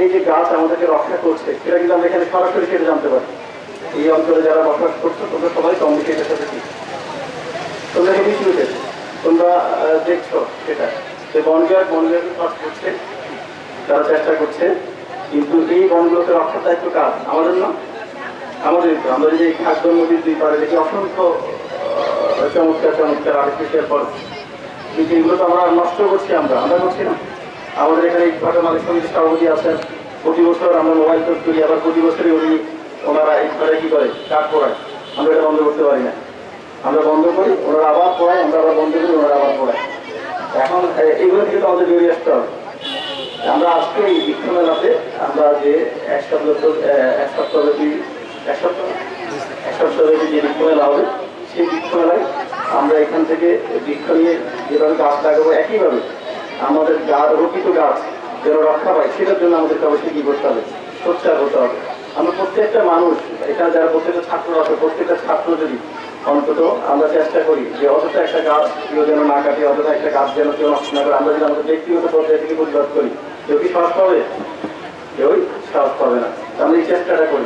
এই যে গাছ আমাদেরকে রক্ষা করছে সেটা কিন্তু আমরা এখানে সরাসরি সেটা জানতে পারি। এই অঞ্চলে যারা বসবাস করছো তোমরা সবাই কম বেশি এটার সাথে কি তোমরা হেভি শুরুতে তোমরা দেখছো সেটা যে বনবিভাগ কাজ করছে, তারা চেষ্টা করছে, কিন্তু এই বনগুলোকে রক্ষার দায়িত্ব কার? আমাদের না, আমাদের। আমরা যদি খাদ্য নদীর দুই পারে দেখি অসংখ্য চমৎকার চমৎকার আর্টিফিশিয়াল ফল, কিন্তু এগুলো তো আমরা নষ্ট করছি, আমরা করছি না। আমাদের এখানে ইটভাটা মালিক সমিতির সভাপতি আছেন, প্রতি বছর আমরা মোবাইল তৈরি করি, আবার প্রতি বছরই ওনারা ইটভাটায় কি করে কাঠ পোড়ায়। আমরা এটা বন্ধ করতে পারি না, আমরা বন্ধ করি, ওনারা আবার পড়ায়, আমরা আবার বন্ধ করি, ওনারা আবার পড়ায়। এখন এগুলো থেকে তো আমাদের বেরিয়ে আসতে হবে। আমরা আজকে এই বৃক্ষ মেলাতে আমরা যে এক সপ্তাহব্যাপী যে বৃক্ষ মেলা হবে, সেই বৃক্ষ মেলায় আমরা এখান থেকে বৃক্ষ নিয়ে যেভাবে গাছ লাগাবো, একইভাবে আমাদের রোপিত গাছ যেন রক্ষা পায় সেটার জন্য আমাদেরকে অবশ্যই কি করতে হবে, সোচ্চার হতে হবে। আমরা প্রত্যেকটা মানুষ এখানে যারা প্রত্যেকটা ছাত্র আছে, প্রত্যেকটা ছাত্র যদি অন্তত আমরা চেষ্টা করি যে অযথা একটা গাছ কেউ যেন না কাটে, অযথা একটা গাছ যেন কেউ নষ্ট না করে, আমরা যদি আমাদের ব্যক্তিগত পর্যায়ে থেকে প্রতিবাদ করি, কেউ কি সাহস পাবে? কেউই সাহস পাবে না। আমরা এই চেষ্টাটা করি।